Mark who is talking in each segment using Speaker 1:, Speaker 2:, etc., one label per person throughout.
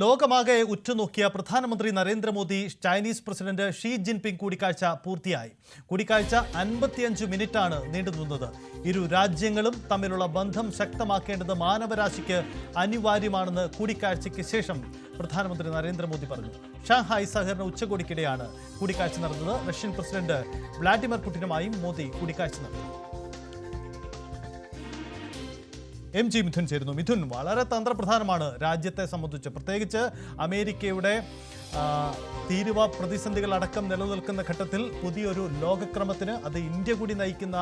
Speaker 1: ലോകമാകെ ഉറ്റുനോക്കിയ പ്രധാനമന്ത്രി Narendra Modi Chinese president Xi Jinping കൂടിക്കാഴ്ച പൂർത്തിയായി. കൂടിക്കാഴ്ച 55 മിനിറ്റാണ് നീണ്ടുനിന്നത്. ഇരു രാജ്യങ്ങളും തമ്മിലുള്ള ബന്ധം ശക്തമാക്കേണ്ടത് മാനവരാശിക്ക് അനിവാര്യമാണെന്ന് കൂടിക്കാഴ്ചയ്ക്ക് ശേഷം പ്രധാനമന്ത്രി നരേന്ദ്രമോദി പറഞ്ഞു. ഷാങ്ഹായ് സഹകരണ ഉച്ചകോടിക്കിടെയാണ് കൂടിക്കാഴ്ച നടന്നത്. റഷ്യൻ പ്രസിഡന്റ് വ്ളാഡിമിർ പുടിനുമായും മോദി കൂടിക്കാഴ്ച നടത്തി. MG മിഥുൻ ചേരുന്നു. മിഥുൻ, വളരെ തന്ത്രപ്രധാനമാണ് രാജ്യത്തെ സംബന്ധിച്ച്, പ്രത്യേകിച്ച് അമേരിക്കയുടെ തീരുവ പ്രതിസന്ധികൾ അടക്കം നിലനിൽക്കുന്ന ഘട്ടത്തിൽ പുതിയൊരു ലോകക്രമത്തിന്, അത് ഇന്ത്യ കൂടി നയിക്കുന്ന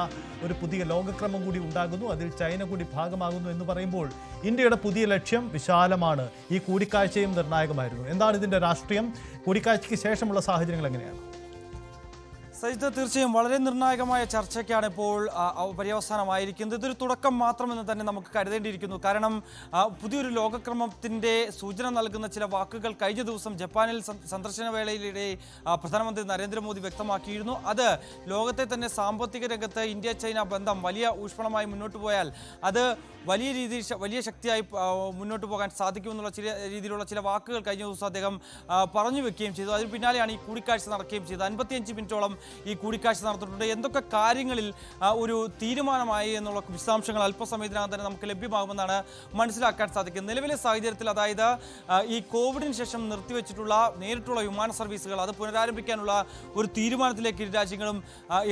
Speaker 1: ഒരു പുതിയ ലോകക്രമം കൂടി ഉണ്ടാകുന്നു, അതിൽ ചൈന കൂടി ഭാഗമാകുന്നു എന്ന് പറയുമ്പോൾ ഇന്ത്യയുടെ പുതിയ ലക്ഷ്യം വിശാലമാണ്. ഈ കൂടിക്കാഴ്ചയും നിർണായകമായിരുന്നു. എന്താണ് ഇതിൻ്റെ രാഷ്ട്രീയം? കൂടിക്കാഴ്ചയ്ക്ക് ശേഷമുള്ള സാഹചര്യങ്ങൾ എങ്ങനെയാണ്?
Speaker 2: സജിത്ത്, തീർച്ചയായും വളരെ നിർണായകമായ ചർച്ചയ്ക്കാണ് ഇപ്പോൾ പര്യവസാനമായിരിക്കുന്നത്. ഇതൊരു തുടക്കം മാത്രമെന്ന് തന്നെ നമുക്ക് കരുതേണ്ടിയിരിക്കുന്നു. കാരണം പുതിയൊരു ലോകക്രമത്തിൻ്റെ സൂചന നൽകുന്ന ചില വാക്കുകൾ കഴിഞ്ഞ ദിവസം ജപ്പാനിൽ സന്ദർശന വേളയിലിടെ പ്രധാനമന്ത്രി നരേന്ദ്രമോദി വ്യക്തമാക്കിയിരുന്നു. അത് ലോകത്തെ തന്നെ സാമ്പത്തിക രംഗത്ത് ഇന്ത്യ ചൈന ബന്ധം വലിയ ഊഷ്മളമായി മുന്നോട്ട് പോയാൽ അത് വലിയ ശക്തിയായി മുന്നോട്ട് പോകാൻ സാധിക്കുമെന്നുള്ള രീതിയിലുള്ള ചില വാക്കുകൾ കഴിഞ്ഞ ദിവസം അദ്ദേഹം പറഞ്ഞു വെക്കുകയും ചെയ്തു. അതിന് പിന്നാലെയാണ് ഈ കൂടിക്കാഴ്ച നടക്കുകയും ചെയ്തത്. 55 മിനിറ്റോളം ഈ കൂടിക്കാഴ്ച നടത്തിയിട്ടുണ്ട്. എന്തൊക്കെ കാര്യങ്ങളിൽ ഒരു തീരുമാനമായി എന്നുള്ള വിശദാംശങ്ങൾ അല്പസമയത്തിനകം തന്നെ നമുക്ക് ലഭ്യമാകുമെന്നാണ് മനസ്സിലാക്കാൻ സാധിക്കുന്നത്. നിലവിലെ സാഹചര്യത്തിൽ, അതായത് ഈ കോവിഡിന് ശേഷം നിർത്തിവെച്ചിട്ടുള്ള നേരിട്ടുള്ള വിമാന സർവീസുകൾ അത് പുനരാരംഭിക്കാനുള്ള ഒരു തീരുമാനത്തിലേക്ക് ഇരു രാജ്യങ്ങളും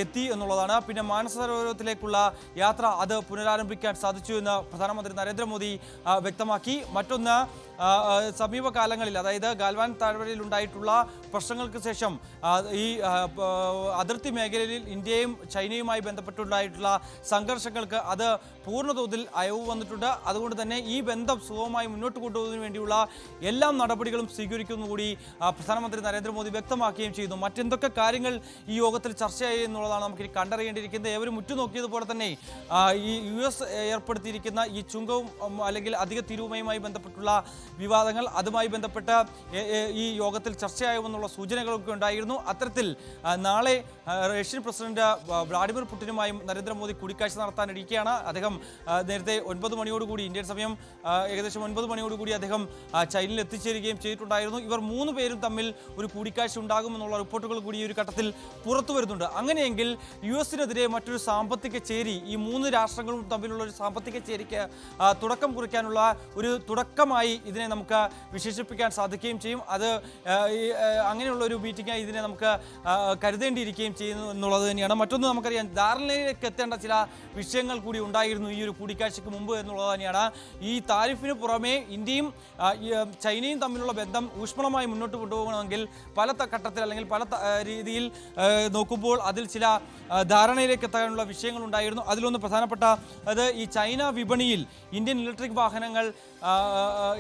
Speaker 2: എത്തി എന്നുള്ളതാണ്. പിന്നെ മാനസരോവരത്തിലേക്കുള്ള യാത്ര അത് പുനരാരംഭിക്കാൻ സാധിച്ചു എന്ന് പ്രധാനമന്ത്രി നരേന്ദ്രമോദി വ്യക്തമാക്കി. മറ്റൊന്ന്, സമീപകാലങ്ങളിൽ, അതായത് ഗാൽവാൻ താഴ്വരയിൽ ഉണ്ടായിട്ടുള്ള പ്രശ്നങ്ങൾക്ക് ശേഷം ഈ അതിർത്തി മേഖലയിൽ ഇന്ത്യയും ചൈനയുമായി ബന്ധപ്പെട്ടുണ്ടായിട്ടുള്ള സംഘർഷങ്ങൾക്ക് അത് പൂർണ്ണതോതിൽ അയവ് വന്നിട്ടുണ്ട്. അതുകൊണ്ട് തന്നെ ഈ ബന്ധം സുഗമമായി മുന്നോട്ട് കൊണ്ടുപോകുന്നതിന് വേണ്ടിയുള്ള എല്ലാ നടപടികളും സ്വീകരിക്കുന്നുകൂടി പ്രധാനമന്ത്രി നരേന്ദ്രമോദി വ്യക്തമാക്കുകയും ചെയ്തു. മറ്റെന്തൊക്കെ കാര്യങ്ങൾ ഈ യോഗത്തിൽ ചർച്ചയായി എന്നുള്ളതാണ് നമുക്കിനി കണ്ടറിയേണ്ടിയിരിക്കുന്നത്. ഏവരും ഉറ്റുനോക്കിയതുപോലെ തന്നെ ഈ US ഏർപ്പെടുത്തിയിരിക്കുന്ന ഈ ചുങ്കവും അല്ലെങ്കിൽ അധിക തീരുവയുമായി ബന്ധപ്പെട്ടുള്ള വിവാദങ്ങൾ, അതുമായി ബന്ധപ്പെട്ട് ഈ യോഗത്തിൽ ചർച്ചയാകുമെന്നുള്ള സൂചനകളൊക്കെ ഉണ്ടായിരുന്നു. അത്തരത്തിൽ നാളെ റഷ്യൻ പ്രസിഡന്റ് വ്ളാഡിമിർ പുടിനുമായും നരേന്ദ്രമോദി കൂടിക്കാഴ്ച നടത്താനിരിക്കുകയാണ്. അദ്ദേഹം നേരത്തെ 9 മണിയോടുകൂടി, ഇന്ത്യൻ സമയം ഏകദേശം 9 മണിയോടുകൂടി അദ്ദേഹം ചൈനയിൽ എത്തിച്ചേരുകയും ചെയ്തിട്ടുണ്ടായിരുന്നു. ഇവർ 3 പേരും തമ്മിൽ ഒരു കൂടിക്കാഴ്ച ഉണ്ടാകുമെന്നുള്ള റിപ്പോർട്ടുകൾ കൂടി ഈ ഒരു ഘട്ടത്തിൽ പുറത്തു വരുന്നുണ്ട്. അങ്ങനെയെങ്കിൽ US-നെതിരെ മറ്റൊരു സാമ്പത്തിക ചേരി, ഈ 3 രാഷ്ട്രങ്ങളും തമ്മിലുള്ള ഒരു സാമ്പത്തിക ചേരിക്ക് തുടക്കം കുറിക്കാനുള്ള ഒരു തുടക്കമായി ഇതിനെ നമുക്ക് വിശേഷിപ്പിക്കാൻ സാധിക്കുകയും ചെയ്യും. അത് അങ്ങനെയുള്ള ഒരു മീറ്റിംഗായി ഇതിനെ നമുക്ക് കരുതേണ്ടിയിരിക്കുകയും ചെയ്യുന്നു എന്നുള്ളത് തന്നെയാണ്. മറ്റൊന്ന്, നമുക്കറിയാം, ധാരണയിലേക്ക് എത്തേണ്ട ചില വിഷയങ്ങൾ കൂടി ഉണ്ടായിരുന്നു ഈ ഒരു കൂടിക്കാഴ്ചയ്ക്ക് മുമ്പ് എന്നുള്ളത് തന്നെയാണ്. ഈ താരിഫിന് പുറമെ ഇന്ത്യയും ചൈനയും തമ്മിലുള്ള ബന്ധം ഊഷ്മളമായി മുന്നോട്ട് കൊണ്ടുപോകണമെങ്കിൽ പല ഘട്ടത്തിൽ അല്ലെങ്കിൽ പല രീതിയിൽ നോക്കുമ്പോൾ അതിൽ ചില ധാരണയിലേക്ക് എത്താനുള്ള വിഷയങ്ങൾ ഉണ്ടായിരുന്നു. അതിലൊന്ന് പ്രധാനപ്പെട്ട അത് ഈ ചൈന വിപണിയിൽ ഇന്ത്യൻ ഇലക്ട്രിക് വാഹനങ്ങൾ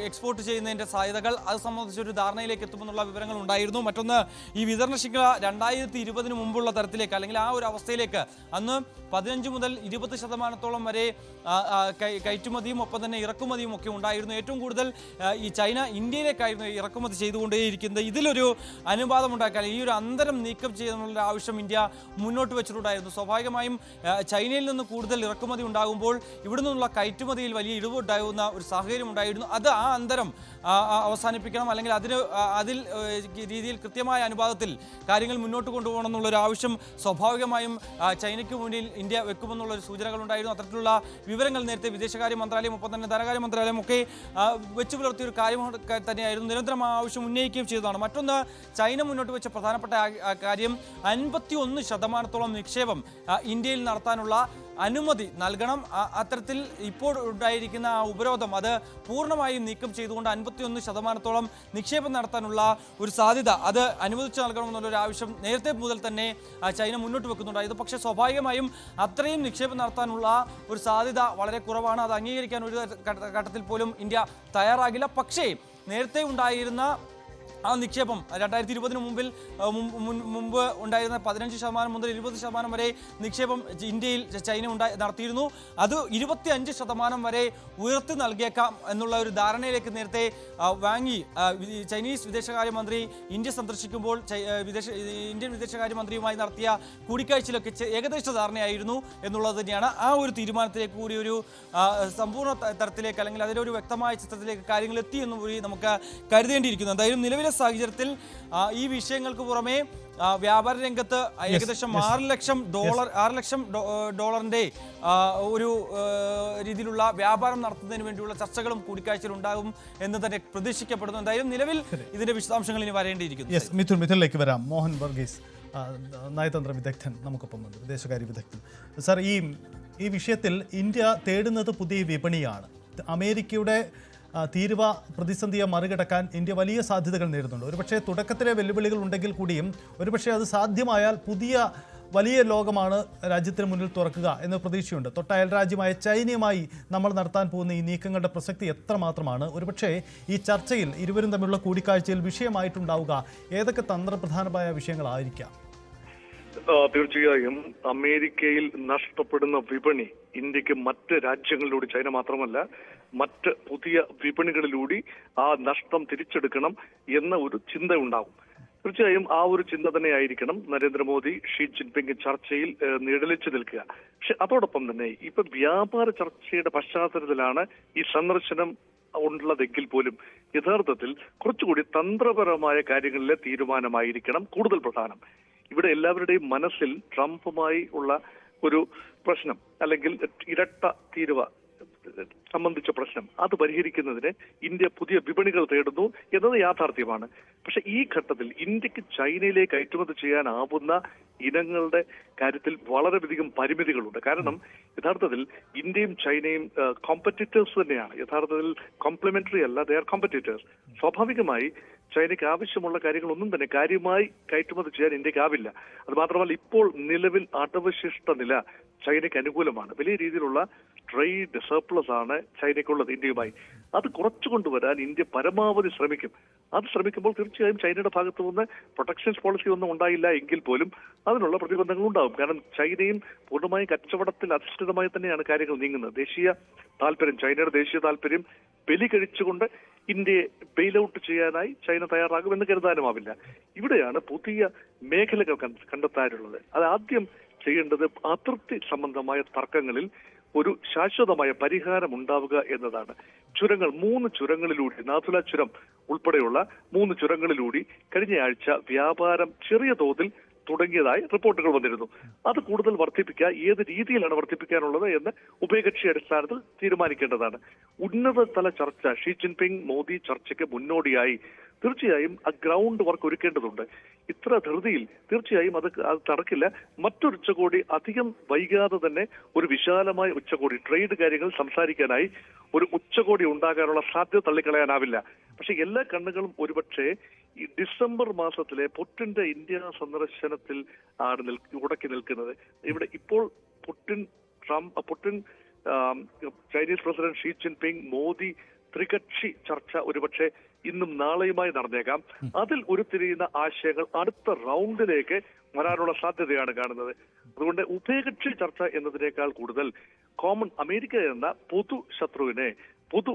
Speaker 2: എക്സ്പോർട്ട് ചെയ്യുന്നതിൻ്റെ സാധ്യതകൾ, അത് സംബന്ധിച്ചൊരു ധാരണയിലേക്ക് എത്തുമെന്നുള്ള വിവരങ്ങൾ ഉണ്ടായിരുന്നു. മറ്റൊന്ന്, ഈ വിതരണ ശൃംഖല 2020 മുമ്പുള്ള തരത്തിലേക്ക് അല്ലെങ്കിൽ ആ ഒരു അവസ്ഥയിലേക്ക്, അന്ന് 15 മുതൽ 20% വരെ കയറ്റുമതിയും ഒപ്പം തന്നെ ഇറക്കുമതിയും ഒക്കെ ഉണ്ടായിരുന്നു. ഏറ്റവും കൂടുതൽ ഈ ചൈന ഇന്ത്യയിലേക്കായിരുന്നു ഇറക്കുമതി ചെയ്തുകൊണ്ടേയിരിക്കുന്നത്. ഇതിലൊരു അനുപാതം ഉണ്ടാക്കാൻ, ഈ ഒരു അന്തരം നീക്കം ചെയ്യുന്നുള്ള ആവശ്യം ഇന്ത്യ മുന്നോട്ട് വെച്ചിട്ടുണ്ടായിരുന്നു. സ്വാഭാവികമായും ചൈനയിൽ നിന്ന് കൂടുതൽ ഇറക്കുമതി ഉണ്ടാകുമ്പോൾ ഇവിടെ നിന്നുള്ള കയറ്റുമതിയിൽ വലിയ ഇടിവ് ഉണ്ടാകുന്ന ഒരു സാഹചര്യം ഉണ്ടായിരുന്നു. അത് ആ അന്തരം അവസാനിപ്പിക്കണം, അല്ലെങ്കിൽ അതിൽ രീതിയിൽ കൃത്യമായ അനുപാതത്തിൽ കാര്യങ്ങൾ മുന്നോട്ട് കൊണ്ടുപോകണം എന്നുള്ളൊരു ആവശ്യം സ്വാഭാവികമായും ചൈനയ്ക്ക് മുന്നിൽ ഇന്ത്യ വെക്കുമെന്നുള്ളൊരു സൂചനകളുണ്ടായിരുന്നു. അത്തരത്തിലുള്ള വിവരങ്ങൾ നേരത്തെ വിദേശകാര്യ മന്ത്രാലയം ഒപ്പം തന്നെ ധനകാര്യ മന്ത്രാലയം ഒക്കെ വെച്ചു പുലർത്തിയ ഒരു കാര്യം തന്നെയായിരുന്നു. നിരന്തരം ആവശ്യം ഉന്നയിക്കുകയും ചെയ്തതാണ്. മറ്റൊന്ന്, ചൈന മുന്നോട്ട് വെച്ച പ്രധാനപ്പെട്ട കാര്യം 51% നിക്ഷേപം ഇന്ത്യയിൽ നടത്താനുള്ള അനുമതി നൽകണം. അത്തരത്തിൽ ഇപ്പോൾ ഉണ്ടായിരിക്കുന്ന ആ ഉപരോധം അത് പൂർണ്ണമായും നീക്കം ചെയ്തുകൊണ്ട് 51% നിക്ഷേപം നടത്താനുള്ള ഒരു സാധ്യത അത് അനുവദിച്ചു നൽകണമെന്നുള്ളൊരു ആവശ്യം നേരത്തെ മുതൽ തന്നെ ചൈന മുന്നോട്ട് വെക്കുന്നുണ്ടായിരുന്നു. പക്ഷേ സ്വാഭാവികമായും അത്രയും നിക്ഷേപം നടത്താനുള്ള ഒരു സാധ്യത വളരെ കുറവാണ്. അത് അംഗീകരിക്കാൻ ഒരു ഘട്ടത്തിൽ പോലും ഇന്ത്യ തയ്യാറാകില്ല. പക്ഷേ നേരത്തെ ഉണ്ടായിരുന്ന ആ നിക്ഷേപം 2020 മുമ്പ് ഉണ്ടായിരുന്ന 15% മുതൽ 20% വരെ നിക്ഷേപം ഇന്ത്യയിൽ ചൈന നടത്തിയിരുന്നു. അത് 25% വരെ ഉയർത്തി നൽകിയേക്കാം എന്നുള്ള ഒരു ധാരണയിലേക്ക് നേരത്തെ വാങ്ങി ചൈനീസ് വിദേശകാര്യമന്ത്രി ഇന്ത്യ സന്ദർശിക്കുമ്പോൾ ഇന്ത്യൻ വിദേശകാര്യമന്ത്രിയുമായി നടത്തിയ കൂടിക്കാഴ്ചയിലൊക്കെ ഏകദേശ ധാരണയായിരുന്നു എന്നുള്ളത് തന്നെയാണ്. ആ ഒരു തീരുമാനത്തിലേക്ക് കൂടി ഒരു സമ്പൂർണ്ണ തരത്തിലേക്ക് അല്ലെങ്കിൽ അതിലൊരു വ്യക്തമായ ചിത്രത്തിലേക്ക് കാര്യങ്ങൾ എത്തി എന്ന് കൂടി നമുക്ക് കരുതേണ്ടിയിരിക്കുന്നു. എന്തായാലും നിലവിലെ സാഹചര്യത്തിൽ ഈ വിഷയങ്ങൾക്ക് പുറമെ വ്യാപാര രംഗത്ത് ഏകദേശം $6 ലക്ഷം ഡോളറിന്റെ ഒരു രീതിയിലുള്ള വ്യാപാരം നടത്തുന്നതിന് വേണ്ടിയുള്ള ചർച്ചകളും കൂടിക്കാഴ്ചയിൽ ഉണ്ടാകും എന്ന് തന്നെ പ്രതീക്ഷിക്കപ്പെടുന്നു. എന്തായാലും നിലവിൽ ഇതിന്റെ വിശദാംശങ്ങൾ ഇനി വരേണ്ടിയിരിക്കുന്നു.
Speaker 1: മിഥുനിലേക്ക് വരാം. മോഹൻ വർഗീസ്, നയതന്ത്ര വിദഗ്ധൻ നമുക്കൊപ്പമുണ്ട്, വിദേശകാര്യ വിദഗ്ധൻ. സാർ, ഈ വിഷയത്തിൽ ഇന്ത്യ തേടുന്നത് പുതിയ വിപണിയാണ്. അമേരിക്കയുടെ തീരുവ പ്രതിസന്ധിയെ മറികടക്കാൻ ഇന്ത്യ വലിയ സാധ്യതകൾ നേരിടുന്നുണ്ട്. ഒരുപക്ഷെ തുടക്കത്തിലെ വെല്ലുവിളികൾ ഉണ്ടെങ്കിൽ കൂടിയും ഒരുപക്ഷെ അത് സാധ്യമായാൽ പുതിയ വലിയ ലോകമാണ് രാജ്യത്തിന് മുന്നിൽ തുറക്കുക എന്ന പ്രതീക്ഷയുണ്ട്. തൊട്ട അയൽ രാജ്യമായ ചൈനയുമായി നമ്മൾ നടത്താൻ പോകുന്ന ഈ നീക്കങ്ങളുടെ പ്രസക്തി എത്രമാത്രമാണ്? ഒരുപക്ഷെ ഈ ചർച്ചയിൽ ഇരുവരും തമ്മിലുള്ള കൂടിക്കാഴ്ചയിൽ വിഷയമായിട്ടുണ്ടാവുക ഏതൊക്കെ തന്ത്രപ്രധാനമായ വിഷയങ്ങളായിരിക്കാം?
Speaker 3: തീർച്ചയായും അമേരിക്കയിൽ നഷ്ടപ്പെടുന്ന വിപണി ഇന്ത്യക്ക് മറ്റ് രാജ്യങ്ങളിലൂടെ, ചൈന മാത്രമല്ല മറ്റ് പുതിയ വിപണികളിലൂടെ ആ നഷ്ടം തിരിച്ചെടുക്കണം എന്ന ഒരു ചിന്ത ഉണ്ടാവും. തീർച്ചയായും ആ ഒരു ചിന്ത തന്നെയായിരിക്കണം നരേന്ദ്രമോദി ഷീ ജിൻപിങ് ചർച്ചയിൽ നിഴലിച്ചു നിൽക്കുക. പക്ഷെ അതോടൊപ്പം തന്നെ ഇപ്പൊ വ്യാപാര ചർച്ചയുടെ പശ്ചാത്തലത്തിലാണ് ഈ സന്ദർശനം ഉള്ളതെങ്കിൽ പോലും യഥാർത്ഥത്തിൽ കുറച്ചുകൂടി തന്ത്രപരമായ കാര്യങ്ങളിലെ തീരുമാനമായിരിക്കണം കൂടുതൽ പ്രധാനം. ഇവിടെ എല്ലാവരുടെയും മനസ്സിൽ ട്രംപുമായി ഉള്ള ഒരു പ്രശ്നം അല്ലെങ്കിൽ ഇരട്ട തീരുവ സംബന്ധിച്ച പ്രശ്നം അത് പരിഹരിക്കുന്നതിന് ഇന്ത്യ പുതിയ വിപണികൾ തേടുന്നു എന്നത് യാഥാർത്ഥ്യമാണ്. പക്ഷെ ഈ ഘട്ടത്തിൽ ഇന്ത്യക്ക് ചൈനയിലേക്ക് കയറ്റുമതി ചെയ്യാനാവുന്ന ഇനങ്ങളുടെ കാര്യത്തിൽ വളരെയധികം പരിമിതികളുണ്ട്. കാരണം യഥാർത്ഥത്തിൽ ഇന്ത്യയും ചൈനയും കോമ്പറ്റീറ്റേഴ്സ് തന്നെയാണ്. യഥാർത്ഥത്തിൽ കോംപ്ലിമെന്ററി അല്ല, ദേ ആർ കോമ്പറ്റീറ്റേഴ്സ്. സ്വാഭാവികമായി ചൈനയ്ക്ക് ആവശ്യമുള്ള കാര്യങ്ങളൊന്നും തന്നെ കാര്യമായി കയറ്റുമതി ചെയ്യാൻ ഇന്ത്യക്ക് ആവില്ല. അത് മാത്രമല്ല, ഇപ്പോൾ നിലവിൽ അടവശിഷ്ട നില ചൈനയ്ക്ക് അനുകൂലമാണ്. വലിയ രീതിയിലുള്ള ട്രേഡ് സർപ്ലസ് ആണ് ചൈനയ്ക്കുള്ളത് ഇന്ത്യയുമായി. അത് കുറച്ചു കൊണ്ടുവരാൻ ഇന്ത്യ പരമാവധി ശ്രമിക്കും. അത് ശ്രമിക്കുമ്പോൾ തീർച്ചയായും ചൈനയുടെ ഭാഗത്തു നിന്ന് പ്രൊട്ടക്ഷൻസ് പോളിസി ഒന്നും ഉണ്ടായില്ല എങ്കിൽ പോലും അതിനുള്ള പ്രതിബന്ധങ്ങൾ ഉണ്ടാകും. കാരണം ചൈനയും പൂർണ്ണമായും കച്ചവടത്തിൽ അധിഷ്ഠിതമായി തന്നെയാണ് കാര്യങ്ങൾ നീങ്ങുന്നത്. ദേശീയ താല്പര്യം, ചൈനയുടെ ദേശീയ താല്പര്യം ബലി കഴിച്ചുകൊണ്ട് ഇന്ത്യയെ ബെയിൽ ഔട്ട് ചെയ്യാനായി ചൈന തയ്യാറാകുമെന്ന് കരുതാനുമാവില്ല. ഇവിടെയാണ് പുതിയ മേഖലകൾ കണ്ടെത്താനുള്ളത്. അത് ആദ്യം ചെയ്യേണ്ടത് അതിർത്തി സംബന്ധമായ തർക്കങ്ങളിൽ ഒരു ശാശ്വതമായ പരിഹാരം ഉണ്ടാവുക എന്നതാണ്. ചുരങ്ങൾ, 3 ചുരങ്ങളിലൂടെ, നാഥുല ചുരം ഉൾപ്പെടെയുള്ള 3 ചുരങ്ങളിലൂടെ കഴിഞ്ഞയാഴ്ച വ്യാപാരം ചെറിയ തോതിൽ തുടങ്ങിയതായി റിപ്പോർട്ടുകൾ വന്നിരുന്നു. അത് കൂടുതൽ വർദ്ധിപ്പിക്കുക, ഏത് രീതിയിലാണ് വർദ്ധിപ്പിക്കാനുള്ളത് എന്ന് ഉഭയകക്ഷി അടിസ്ഥാനത്തിൽ തീരുമാനിക്കേണ്ടതാണ്. ഉന്നതതല ചർച്ച, ഷീ ജിൻപിങ് മോദി ചർച്ചയ്ക്ക് മുന്നോടിയായി തീർച്ചയായും ആ ഗ്രൗണ്ട് വർക്ക് ഒരുക്കേണ്ടതുണ്ട്. ഇത്ര ധൃതിയിൽ തീർച്ചയായും അത് നടക്കില്ല. മറ്റൊരു ഉച്ചകോടി അധികം വൈകാതെ തന്നെ, ഒരു വിശാലമായ ഉച്ചകോടി, ട്രേഡ് കാര്യങ്ങൾ സംസാരിക്കാനായി ഒരു ഉച്ചകോടി ഉണ്ടാകാനുള്ള സാധ്യത തള്ളിക്കളയാനാവില്ല. പക്ഷെ എല്ലാ കണ്ണുകളും ഒരുപക്ഷെ ഈ ഡിസംബർ മാസത്തിലെ പുടിന്റെ ഇന്ത്യ സന്ദർശനത്തിൽ ആണ് ഉടക്കി നിൽക്കുന്നത്. ഇവിടെ ഇപ്പോൾ Putin, Chinese president Xi Jinping, Modi ത്രികക്ഷി ചർച്ച ഒരുപക്ഷെ ഇന്നും നാളെയുമായി നടന്നേക്കാം. അതിൽ ഉരുത്തിരിയുന്ന ആശയങ്ങൾ അടുത്ത റൗണ്ടിലേക്ക് വരാനുള്ള സാധ്യതയാണ് കാണുന്നത്. അതുകൊണ്ട് ഉഭയകക്ഷി ചർച്ച എന്നതിനേക്കാൾ കൂടുതൽ അമേരിക്ക എന്ന പൊതു ശത്രുവിനെ, പൊതു